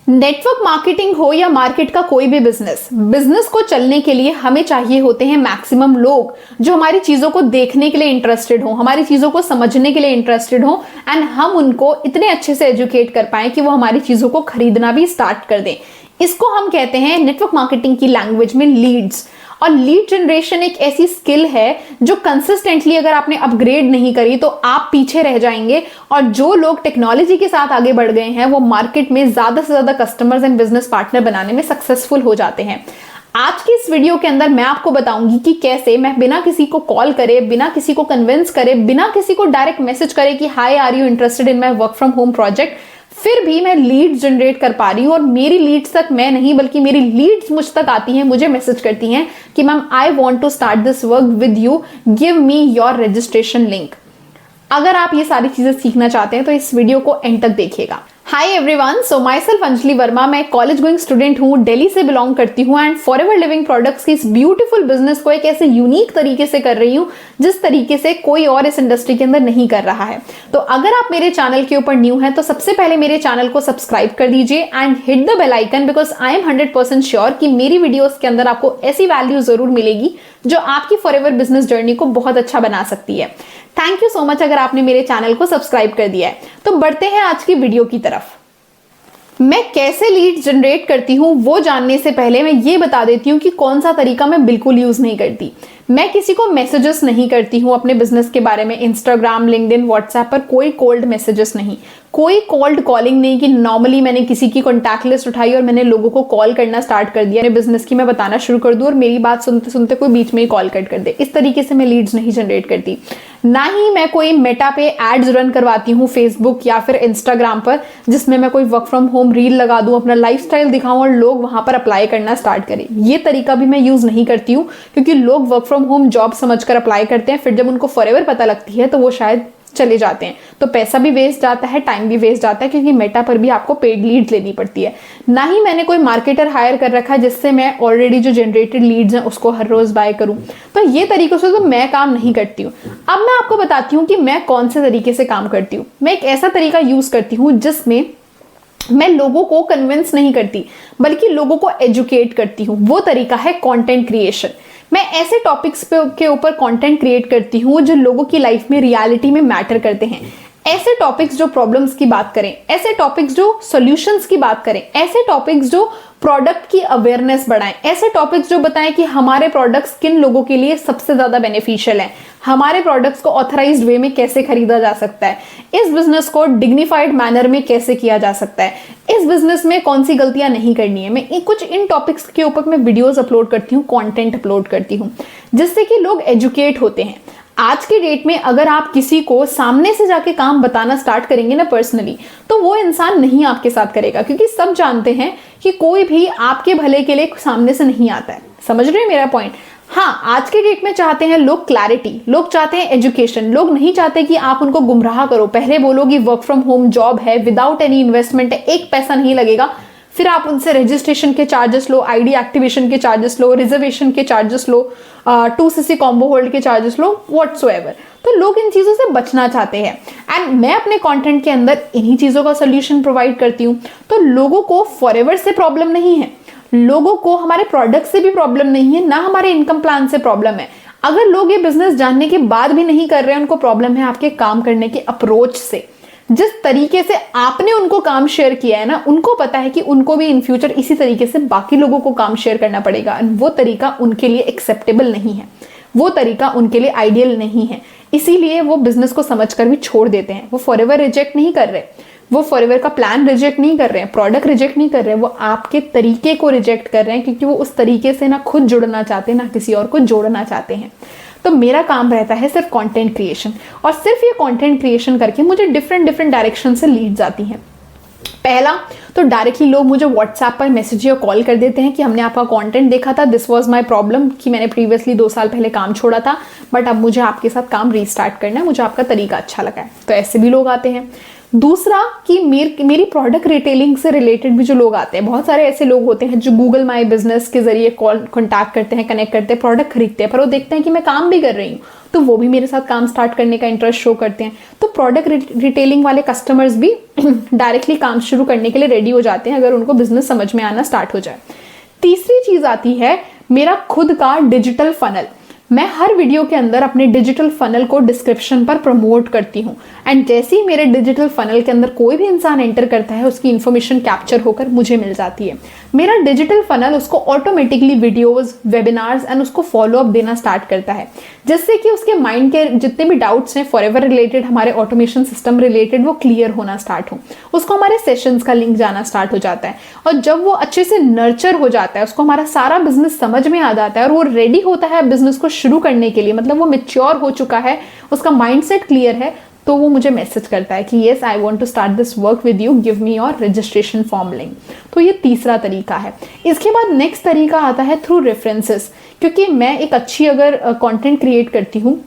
Network marketing हो या market का कोई भी बिजनेस को चलने के लिए हमें चाहिए होते हैं मैक्सिमम लोग जो हमारी चीजों को देखने के लिए इंटरेस्टेड हो, हमारी चीजों को समझने के लिए इंटरेस्टेड हो एंड हम उनको इतने अच्छे से एजुकेट कर पाए कि वो हमारी चीजों को खरीदना भी स्टार्ट कर दें। इसको हम कहते हैं नेटवर्क मार्केटिंग की लैंग्वेज में लीड्स। और लीड जनरेशन एक ऐसी स्किल है जो कंसिस्टेंटली अगर आपने अपग्रेड नहीं करी तो आप पीछे रह जाएंगे। और जो लोग टेक्नोलॉजी के साथ आगे बढ़ गए हैं वो मार्केट में ज्यादा से ज्यादा कस्टमर्स एंड बिजनेस पार्टनर बनाने में सक्सेसफुल हो जाते हैं। आज की इस वीडियो के अंदर मैं आपको बताऊंगी कि कैसे मैं बिना किसी को कॉल करे, बिना किसी को कन्विंस करे, बिना किसी को डायरेक्ट मैसेज करे कि hi are you interested in my work from home project, फिर भी मैं लीड्स जनरेट कर पा रही हूँ। और मेरी लीड्स तक मैं नहीं बल्कि मेरी लीड्स मुझ तक आती हैं, मुझे मैसेज करती हैं कि ma'am I want to start this work with you, give me your registration link. अगर आप ये सारी चीजें सीखना चाहते हैं तो इस वीडियो को एंड तक देखिएगा। Hi everyone, so my self Anjali Verma, मैं कॉलेज गोइंग स्टूडेंट हूँ, दिल्ली से बिलोंग करती हूँ एंड फॉरएवर लिविंग प्रोडक्ट्स की इस ब्यूटीफुल बिजनेस को एक ऐसे यूनिक तरीके से कर रही हूँ जिस तरीके से कोई और इस इंडस्ट्री के अंदर नहीं कर रहा है। तो अगर आप मेरे चैनल के ऊपर न्यू हैं तो सबसे पहले मेरे चैनल को सब्सक्राइब कर दीजिए and hit the bell icon, because I am 100% sure कि मेरी वीडियोस के अंदर आपको ऐसी वैल्यू जरूर मिलेगी जो आपकी फॉरएवर बिजनेस जर्नी को बहुत अच्छा बना सकती है। थैंक यू सो मच अगर आपने मेरे चैनल को सब्सक्राइब कर दिया है। तो बढ़ते हैं आज की वीडियो की तरफ। मैं कैसे लीड जनरेट करती हूँ वो जानने से पहले मैं ये बता देती हूँ कि कौन सा तरीका मैं बिल्कुल यूज नहीं करती। मैं किसी को मैसेजेस नहीं करती हूँ अपने बिजनेस के बारे में, इंस्टाग्राम, लिंक्डइन, व्हाट्सएप पर कोई कोल्ड मैसेजेस नहीं, कोई कोल्ड कॉलिंग नहीं कि नॉर्मली मैंने किसी की कॉन्टैक्ट लिस्ट उठाई और मैंने लोगों को कॉल करना स्टार्ट कर दिया, मेरे बिजनेस की मैं बताना शुरू कर दूं और मेरी बात सुनते सुनते कोई बीच में ही कॉल कट कर दे। इस तरीके से मैं लीड्स नहीं जनरेट करती। ना ही मैं कोई मेटा पे एड्स रन करवाती हूँ फेसबुक या फिर इंस्टाग्राम पर जिसमें मैं कोई वर्क फ्रॉम होम रील लगा दूं, अपना लाइफस्टाइल दिखाऊं और लोग वहां पर अप्लाई करना स्टार्ट करें। ये तरीका भी मैं यूज नहीं करती हूँ क्योंकि लोग वर्क फ्रॉम होम जॉब समझकर अप्लाई करते हैं, फिर जब उनको फॉरएवर पता लगती है तो वो शायद चले जाते हैं, तो पैसा भी वेस्ट जाता है, टाइम भी वेस्ट जाता है क्योंकि मेटा पर भी आपको पेड लीड्स लेनी पड़ती है। ना ही मैंने कोई मार्केटर हायर कर रखा है जिससे मैं ऑलरेडी जो जनरेटेड लीड्स हैं उसको हर रोज बाय करूं। तो ये तरीकों से तो मैं काम नहीं करती हूँ। अब मैं आपको बताती हूँ कि मैं कौन से तरीके से काम करती हूँ। मैं एक ऐसा तरीका यूज करती हूँ जिसमें मैं लोगों को कन्विंस नहीं करती बल्कि लोगों को एजुकेट करती हूँ। वो तरीका है कंटेंट क्रिएशन। मैं ऐसे टॉपिक्स के ऊपर कंटेंट क्रिएट करती हूँ जो लोगों की लाइफ में रियलिटी में मैटर करते हैं। ऐसे टॉपिक्स जो प्रॉब्लम्स की बात करें, ऐसे टॉपिक्स जो सॉल्यूशंस की बात करें, ऐसे टॉपिक्स जो प्रोडक्ट की अवेयरनेस बढ़ाएं, ऐसे टॉपिक्स जो बताएं कि हमारे प्रोडक्ट्स किन लोगों के लिए सबसे ज्यादा बेनिफिशियल हैं, हमारे प्रोडक्ट्स को ऑथराइज्ड वे में कैसे खरीदा जा सकता है, इस बिजनेस को डिग्निफाइड मैनर में कैसे किया जा सकता है, इस बिजनेस में कौन सी गलतियां नहीं करनी है। मैं कुछ इन टॉपिक्स के ऊपर मैं वीडियोस अपलोड करती हूँ, कंटेंट अपलोड करती हूँ जिससे कि लोग एजुकेट होते हैं। आज के डेट में अगर आप किसी को सामने से जाके काम बताना स्टार्ट करेंगे ना पर्सनली, तो वो इंसान नहीं आपके साथ करेगा क्योंकि सब जानते हैं कि कोई भी आपके भले के लिए सामने से नहीं आता है। समझ रहे हैं मेरा पॉइंट? हाँ, आज के डेट में चाहते हैं लोग क्लैरिटी, लोग चाहते हैं एजुकेशन, लोग नहीं चाहते कि आप उनको गुमराह करो। पहले बोलो कि वर्क फ्रॉम होम जॉब है, विदाउट एनी इन्वेस्टमेंट है, एक पैसा नहीं लगेगा, फिर आप उनसे रजिस्ट्रेशन के चार्जेस लो, आईडी एक्टिवेशन के चार्जेस लो, रिजर्वेशन के चार्जेस लो, 2cc कॉम्बो होल्ड के चार्जेस लो, व्हाट्सोएवर। तो लोग इन चीजों से बचना चाहते हैं एंड मैं अपने कंटेंट के अंदर इन्हीं चीजों का सोल्यूशन प्रोवाइड करती हूँ। तो लोगों को फॉरएवर से प्रॉब्लम नहीं है, लोगों को हमारे प्रोडक्ट से भी प्रॉब्लम नहीं है, ना हमारे इनकम प्लान से प्रॉब्लम है। अगर लोग ये बिजनेस जानने के बाद भी नहीं कर रहे हैं, उनको प्रॉब्लम है आपके काम करने के अप्रोच से। जिस तरीके से आपने उनको काम शेयर किया है ना, उनको पता है कि उनको भी इन फ्यूचर इसी तरीके से बाकी लोगों को काम शेयर करना पड़ेगा। वो तरीका उनके लिए एक्सेप्टेबल नहीं है, वो तरीका उनके लिए आइडियल नहीं है, इसीलिए वो बिजनेस को समझकर भी छोड़ देते हैं। वो फॉरएवर रिजेक्ट नहीं कर रहे, वो फॉरएवर का प्लान रिजेक्ट नहीं कर रहे हैं, प्रोडक्ट रिजेक्ट नहीं कर रहे हैं, वो आपके तरीके को रिजेक्ट कर रहे हैं क्योंकि वो उस तरीके से ना खुद जुड़ना चाहते ना किसी और को जोड़ना चाहते हैं। तो मेरा काम रहता है सिर्फ कंटेंट क्रिएशन, और सिर्फ ये कंटेंट क्रिएशन करके मुझे डिफरेंट डायरेक्शन से लीड्स आती हैं। पहला तो डायरेक्टली लोग मुझे व्हाट्सएप पर मैसेज या कॉल कर देते हैं कि हमने आपका कंटेंट देखा था, दिस वाज माय प्रॉब्लम, कि मैंने प्रीवियसली 2 साल पहले काम छोड़ा था बट अब मुझे आपके साथ काम रीस्टार्ट करना है, मुझे आपका तरीका अच्छा लगा है। तो ऐसे भी लोग आते हैं। दूसरा कि मेरी प्रोडक्ट रिटेलिंग से रिलेटेड भी जो लोग आते हैं, बहुत सारे ऐसे लोग होते हैं जो गूगल माई बिजनेस के जरिए कॉन्टैक्ट करते हैं, कनेक्ट करते हैं, प्रोडक्ट खरीदते हैं, पर वो देखते हैं कि मैं काम भी कर रही हूँ, तो वो भी मेरे साथ काम स्टार्ट करने का इंटरेस्ट शो करते हैं। तो प्रोडक्ट रिटेलिंग वाले कस्टमर्स भी डायरेक्टली काम शुरू करने के लिए रेडी हो जाते हैं अगर उनको बिजनेस समझ में आना स्टार्ट हो जाए। तीसरी चीज आती है मेरा खुद का डिजिटल फनल। मैं हर वीडियो के अंदर अपने डिजिटल फनल को डिस्क्रिप्शन पर प्रमोट करती हूँ, एंड जैसे ही मेरे डिजिटल फनल के अंदर कोई भी इंसान एंटर करता है उसकी इन्फॉर्मेशन कैप्चर होकर मुझे मिल जाती है। मेरा डिजिटल फनल उसको ऑटोमेटिकली वीडियोस, वेबिनार्स एंड उसको फॉलोअप देना स्टार्ट करता है, जिससे कि उसके माइंड के जितने भी डाउट्स हैं फॉरएवर रिलेटेड, हमारे ऑटोमेशन सिस्टम रिलेटेड, वो क्लियर होना स्टार्ट हो। उसको हमारे सेशंस का लिंक जाना स्टार्ट हो जाता है, और जब वो अच्छे से नर्चर हो जाता है, उसको हमारा सारा बिजनेस समझ में आ जाता है और वो रेडी होता है बिजनेस को शुरू करने के लिए, मतलब वो मैच्योर हो चुका है, उसका माइंडसेट क्लियर है, तो वो मुझे मैसेज करता है कि yes I want to start this work with you, give me your registration form link. तो ये तीसरा तरीका है। इसके बाद नेक्स्ट तरीका आता है थ्रू रेफरेंसेस, क्योंकि मैं एक अच्छी अगर कंटेंट क्रिएट करती हूँ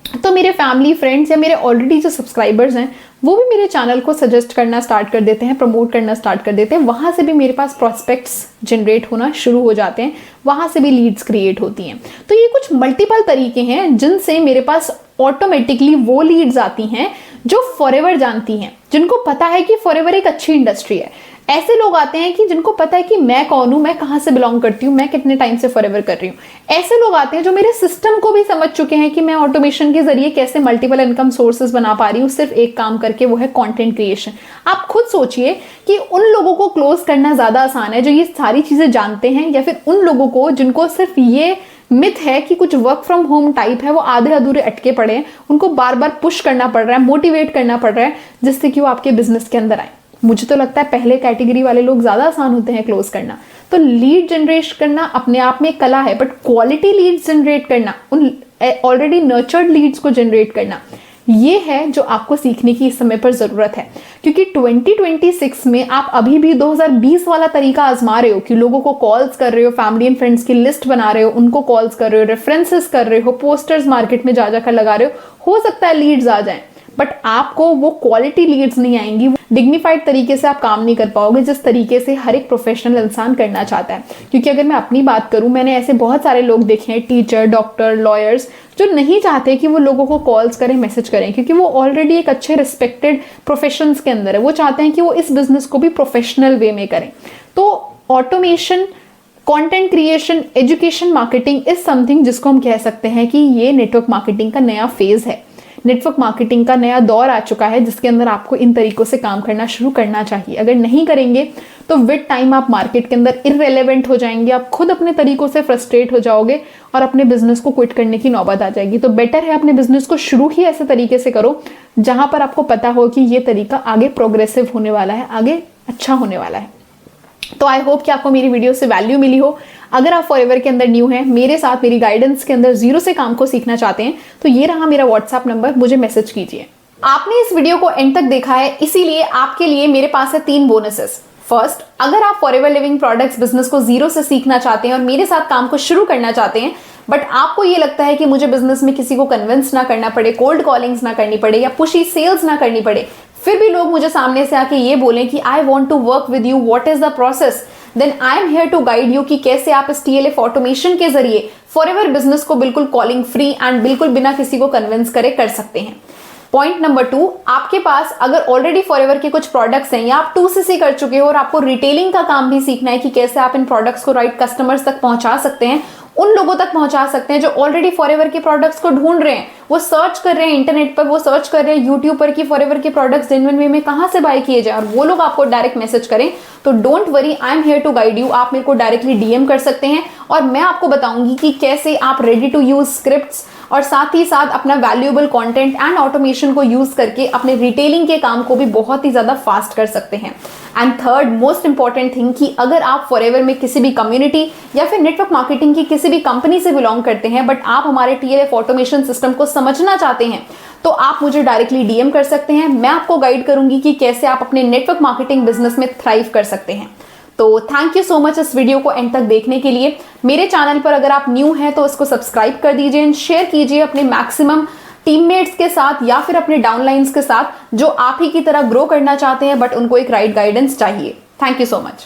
तो मेरे फैमिली, फ्रेंड्स या मेरे ऑलरेडी जो सब्सक्राइबर्स हैं वो भी मेरे चैनल को सजेस्ट करना स्टार्ट कर देते हैं, प्रमोट करना स्टार्ट कर देते हैं। वहाँ से भी मेरे पास प्रॉस्पेक्ट्स जनरेट होना शुरू हो जाते हैं, वहाँ से भी लीड्स क्रिएट होती हैं। तो ये कुछ मल्टीपल तरीके हैं जिनसे मेरे पास ऑटोमेटिकली वो लीड्स आती हैं जो फॉरएवर जानती हैं, जिनको पता है कि फॉरएवर एक अच्छी इंडस्ट्री है। ऐसे लोग आते हैं कि जिनको पता है कि मैं कौन हूं, मैं कहां से बिलोंग करती हूं, मैं कितने टाइम से फॉरएवर कर रही हूं। ऐसे लोग आते हैं जो मेरे सिस्टम को भी समझ चुके हैं कि मैं ऑटोमेशन के जरिए कैसे मल्टीपल इनकम सोर्सेज बना पा रही हूँ सिर्फ एक काम करके, वो है कंटेंट क्रिएशन। आप खुद सोचिए कि उन लोगों को क्लोज करना ज्यादा आसान है जो ये सारी चीजें जानते हैं, या फिर उन लोगों को जिनको सिर्फ ये मिथ है कि कुछ वर्क फ्रॉम होम टाइप है, वो आधे अधूरे अटके पड़े हैं, उनको बार बार पुश करना पड़ रहा है, मोटिवेट करना पड़ रहा है, जिससे कि वो आपके बिजनेस के अंदर आए। मुझे तो लगता है पहले कैटेगरी वाले लोग ज्यादा आसान होते हैं क्लोज करना। तो लीड जनरेट करना अपने आप में एक कला है, बट क्वालिटी लीड्स जनरेट करना, उन ऑलरेडी नर्चर्ड लीड्स को जनरेट करना, ये है जो आपको सीखने की इस समय पर जरूरत है। क्योंकि 2026 में आप अभी भी 2020 वाला तरीका आजमा रहे हो कि लोगों को कॉल्स कर रहे हो, फैमिली एंड फ्रेंड्स की लिस्ट बना रहे हो, उनको कॉल्स कर रहे हो, रेफरेंसेस कर रहे हो, पोस्टर्स मार्केट में जा जाकर लगा रहे हो सकता है लीड्स आ जाएं, बट आपको वो क्वालिटी लीड्स नहीं आएंगी, डिग्निफाइड तरीके से आप काम नहीं कर पाओगे जिस तरीके से हर एक प्रोफेशनल इंसान करना चाहता है। क्योंकि अगर मैं अपनी बात करूं, मैंने ऐसे बहुत सारे लोग देखे हैं, टीचर, डॉक्टर, लॉयर्स, जो नहीं चाहते कि वो लोगों को कॉल्स करें, मैसेज करें, क्योंकि वो ऑलरेडी एक अच्छे रिस्पेक्टेड प्रोफेशंस के अंदर है। वो चाहते हैं कि वो इस बिजनेस को भी प्रोफेशनल वे में करें। तो automation, content creation, education marketing is something जिसको हम कह सकते हैं कि ये नेटवर्क मार्केटिंग का नया फेज है। नेटवर्क मार्केटिंग का नया दौर आ चुका है जिसके अंदर आपको इन तरीकों से काम करना शुरू करना चाहिए। अगर नहीं करेंगे तो विद टाइम आप मार्केट के अंदर इररेलेवेंट हो जाएंगे, आप खुद अपने तरीकों से फ्रस्ट्रेट हो जाओगे और अपने बिजनेस को क्विट करने की नौबत आ जाएगी। तो बेटर है अपने बिजनेस को शुरू ही ऐसे तरीके से करो जहां पर आपको पता हो कि ये तरीका आगे प्रोग्रेसिव होने वाला है, आगे अच्छा होने वाला है। तो आई होप कि आपको मेरी वीडियो से वैल्यू मिली हो। अगर आप फॉरएवर के अंदर न्यू हैं, मेरे साथ मेरी गाइडेंस के अंदर जीरो से काम को सीखना चाहते हैं, तो ये रहा मेरा व्हाट्सएप नंबर, मुझे मैसेज कीजिए। आपने इस वीडियो को एंड तक देखा है, इसीलिए आपके लिए मेरे पास है 3 बोनसेस। फर्स्ट, अगर आप फॉरएवर लिविंग प्रोडक्ट्स बिजनेस को जीरो से सीखना चाहते हैं और मेरे साथ काम को शुरू करना चाहते हैं, बट आपको ये लगता है कि मुझे बिजनेस में किसी को कन्विंस ना करना पड़े, कोल्ड कॉलिंग्स ना करनी पड़े या पुशी सेल्स ना करनी पड़े, फिर भी लोग मुझे सामने से आके ये बोलें कि I want to work with you, what is the process, then I am here to guide you कि कैसे आप इस TLF ऑटोमेशन के जरिए फॉरएवर बिजनेस को बिल्कुल कॉलिंग फ्री एंड बिल्कुल बिना किसी को कन्विंस करे कर सकते हैं। पॉइंट नंबर 2, आपके पास अगर ऑलरेडी फॉरएवर के कुछ प्रोडक्ट्स हैं या आप 2CC कर चुके हो और आपको रिटेलिंग का काम भी सीखना है कि कैसे आप इन प्रोडक्ट्स को राइट कस्टमर्स तक पहुंचा सकते हैं, उन लोगों तक पहुंचा सकते हैं जो ऑलरेडी फॉरएवर के प्रोडक्ट्स को ढूंढ रहे हैं, वो सर्च कर रहे हैं इंटरनेट पर, वो सर्च कर रहे हैं यूट्यूब पर कि फॉरएवर के प्रोडक्ट्स जेन्युइन वे में कहां से बाय किए जाए, और वो लोग आपको डायरेक्ट मैसेज करें, तो don't worry, I am here to guide you. आप मेरे को डायरेक्टली DM कर सकते हैं और मैं आपको बताऊंगी कि कैसे आप रेडी टू यूज स्क्रिप्ट्स और साथ ही साथ अपना वैल्यूएबल कंटेंट एंड ऑटोमेशन को यूज करके अपने रिटेलिंग के काम को भी बहुत ही ज्यादा फास्ट कर सकते हैं। And third most important thing कि अगर आप फॉरएवर में किसी भी कम्युनिटी या फिर नेटवर्क मार्केटिंग की किसी भी कंपनी से बिलोंग करते हैं, बट आप हमारे TLF ऑटोमेशन सिस्टम को समझना चाहते हैं, तो आप मुझे डायरेक्टली DM कर सकते हैं। मैं आपको गाइड करूंगी कि कैसे आप अपने नेटवर्क मार्केटिंग बिजनेस में थ्राइव कर सकते हैं। तो थैंक यू सो मच इस वीडियो को एंड तक देखने के लिए। मेरे चैनल पर अगर आप न्यू हैं तो इसको सब्सक्राइब कर दीजिए एंड शेयर कीजिए अपने मैक्सिमम टीममेट्स के साथ या फिर अपने डाउनलाइंस के साथ जो आप ही की तरह ग्रो करना चाहते हैं बट उनको एक राइट गाइडेंस चाहिए। Thank you so much.